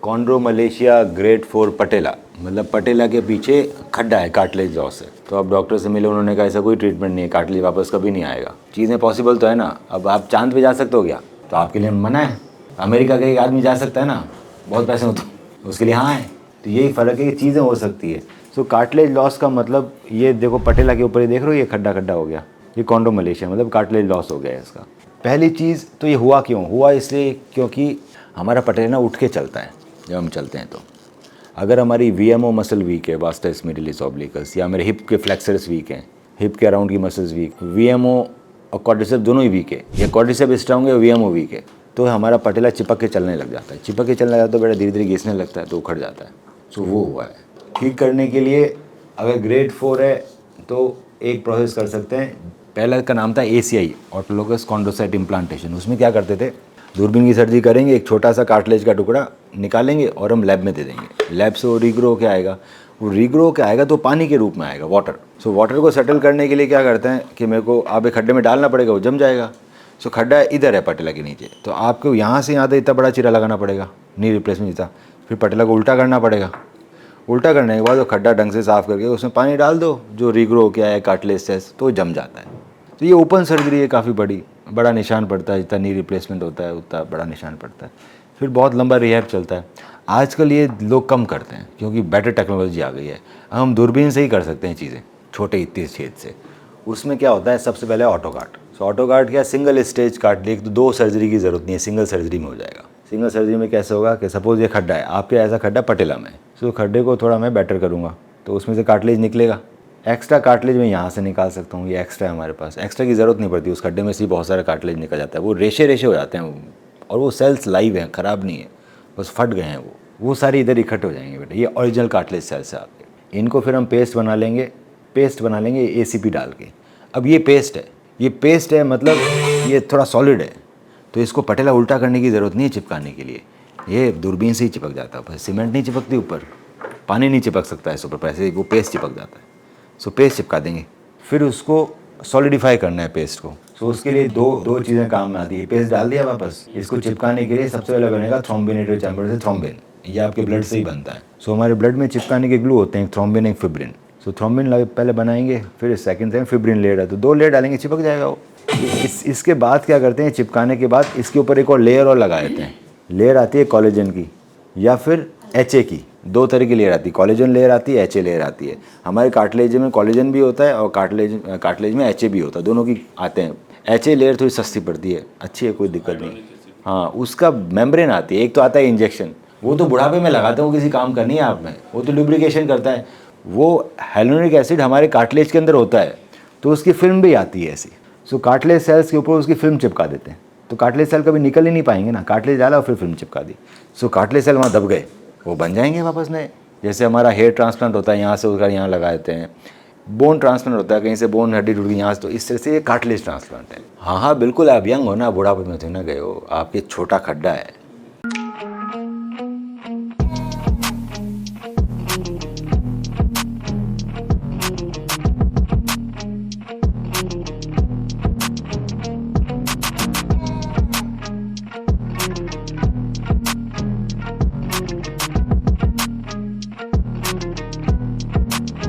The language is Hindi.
कॉन्ड्रोमलेशिया ग्रेड 4 पटेला, मतलब पटेला के पीछे खड्डा है, कार्टिलेज लॉस है। तो अब डॉक्टर से मिले, उन्होंने कहा ऐसा कोई ट्रीटमेंट नहीं है, कार्टिलेज वापस कभी नहीं आएगा। चीज़ें पॉसिबल तो है ना। अब आप चांद पे जा सकते हो क्या? तो आपके लिए मना है। अमेरिका का एक आदमी जा सकता है ना, बहुत पैसे हो तो उसके लिए हाँ है। तो यही फ़र्क है कि चीज़ें हो सकती है। सो कार्टिलेज लॉस का मतलब ये देखो, पटेला के ऊपर ही देख रहे हो, ये खड्डा खड्डा हो गया, ये कॉन्ड्रोमलेशिया मतलब कार्टिलेज लॉस हो गया है इसका। पहली चीज़ तो ये हुआ क्यों हुआ, इसलिए क्योंकि हमारा पटेला ना उठ के चलता है जब हम चलते हैं। तो अगर हमारी वीएमओ मसल वीक है, वास्टस मिडिलिस ऑब्लिकस, या मेरे हिप के फ्लेक्सर्स वीक हैं, हिप के अराउंड की मसल्स वीक, वीएमओ और क्वाड्रिसेप दोनों ही वीक है, या क्वाड्रिसेप स्ट्रांग है, वीएमओ वीक है, तो हमारा पटेला चिपक के चलने लग जाता है। चिपक के चलने लगा तो बेटा धीरे धीरे घिसने लगता है, तो उखड़ जाता है। सो वो हुआ है। ठीक करने के लिए अगर ग्रेड 4 है तो एक प्रोसेस कर सकते हैं। पहला का नाम था ACI, ऑटोलोगस कॉन्ड्रोसाइट इम्प्लांटेशन। उसमें क्या करते थे, दूरबीन की सर्जरी करेंगे, एक छोटा सा कार्टिलेज का टुकड़ा निकालेंगे और हम लैब में दे देंगे। लैब से वो रीग्रो के आएगा, वो रीग्रो के आएगा तो पानी के रूप में आएगा, वाटर। सो वाटर को सेटल करने के लिए क्या करते हैं कि मेरे को आप एक खड्डे में डालना पड़ेगा, वो जम जाएगा। सो खड्डा इधर है पटेला के नीचे, तो आपको यहाँ से यहाँ तक इतना बड़ा चीरा लगाना पड़ेगा, नी रिप्लेसमेंट जितना। फिर पटेला को उल्टा करना पड़ेगा। उल्टा करने के बाद वो खड्डा ढंग से साफ़ करके उसमें पानी डाल दो, जो रीग्रो क्या है कार्टिलेज सेल्स, तो जम जाता है। तो ये ओपन सर्जरी है, काफ़ी बड़ा निशान पड़ता है, जितना नी रिप्लेसमेंट होता है उतना बड़ा निशान पड़ता है। फिर बहुत लंबा रिहैब चलता है। आजकल ये लोग कम करते हैं क्योंकि बेटर टेक्नोलॉजी आ गई है। हम दूरबीन से ही कर सकते हैं चीज़ें, छोटे इतने छेद से। उसमें क्या होता है, सबसे पहले ऑटोकार्ट। सो ऑटोकार्ट क्या, सिंगल स्टेज काट लिए, तो 2 सर्जरी की ज़रूरत नहीं है, सिंगल सर्जरी में हो जाएगा। सिंगल सर्जरी में कैसे होगा कि सपोज़ ये खड्डा है आपके, ऐसा खड्डा पटेला में, सो खड्डे को थोड़ा मैं बेटर करूँगा तो उसमें से कार्टिलेज निकलेगा। एक्स्ट्रा कार्टिलेज मैं यहाँ से निकाल सकता हूँ, ये एक्स्ट्रा है हमारे पास, एक्स्ट्रा की ज़रूरत नहीं पड़ती। उस खड्डे में से बहुत सारा कार्टिलेज निकल जाता है, वो रेशे रेशे हो जाते हैं और वो सेल्स लाइव हैं, ख़राब नहीं है, बस फट गए हैं वो सारी इधर इकट्ठे हो जाएंगे बेटा। ये ओरिजिनल कार्टिलेज सेल्स है आपके। इनको फिर हम पेस्ट बना लेंगे ACP डाल के। अब ये पेस्ट है मतलब ये थोड़ा सॉलिड है, तो इसको पटेला उल्टा करने की ज़रूरत नहीं है चिपकाने के लिए, ये दूरबीन से ही चिपक जाता है। सीमेंट नहीं चिपकती ऊपर, पानी नहीं चिपक सकता है इस ऊपर, पैसे वो पेस्ट चिपक जाता है। सो पेस्ट चिपका देंगे, फिर उसको सॉलिडिफाई करना है पेस्ट को। सो उसके लिए दो चीज़ें काम में आती है। पेस्ट डाल दिया वापस, इसको चिपकाने के लिए सबसे पहले बनेगा थ्रोम्बिनेटेड चैम्बर से थ्रोम्बिन, ये आपके ब्लड से ही बनता है। सो हमारे ब्लड में चिपकाने के ग्लू होते हैं, एक थ्रोम्बिन एक फिब्रिन। सो थ्रोम्बिन पहले बनाएंगे, फिर सेकंड टाइम फिब्रिन लेयर है, तो 2 लेयर डालेंगे, चिपक जाएगा वो। इसके बाद क्या करते हैं, चिपकाने के बाद इसके ऊपर एक और लेयर और लगा देते हैं। लेयर आती है कोलेजन की या फिर HA की, 2 तरह की लेयर आती है, कोलेजन लेयर आती है, HA लेयर आती है। हमारे कार्टिलेज में कोलेजन भी होता है और कार्टिलेज में HA भी होता है, दोनों की आते हैं। HA लेयर थोड़ी सस्ती पड़ती है, अच्छी है, कोई दिक्कत नहीं। हाँ, उसका मेम्ब्रेन आती है। एक तो आता है इंजेक्शन, वो तो बुढ़ापे में लगाते हैं, वो किसी काम का नहीं है आप में, वो तो लुब्रिकेशन करता है। वो हाइलुरोनिक एसिड हमारे कार्टिलेज के अंदर होता है, तो उसकी फिल्म भी आती है ऐसी। सो कार्टिलेज सेल्स के ऊपर उसकी फिल्म चिपका देते हैं, तो कार्टिलेज सेल कभी निकल ही नहीं पाएंगे ना। कार्टिलेज डाला और फिर फिल्म चिपका दी, सो कार्टिलेज सेल वहाँ दब गए, वो बन जाएंगे वापस नए। जैसे हमारा हेयर ट्रांसप्लांट होता है, यहाँ से उधर यहाँ लगा देते हैं। बोन ट्रांसप्लांट होता है, कहीं से बोन हड्डी टूट गई यहाँ से, तो इस तरह से ये कार्टिलेज ट्रांसप्लांट है। हाँ, बिल्कुल, आप यंग हो ना, बुढ़ापे में थे ना गए हो, आपके छोटा खड्डा है।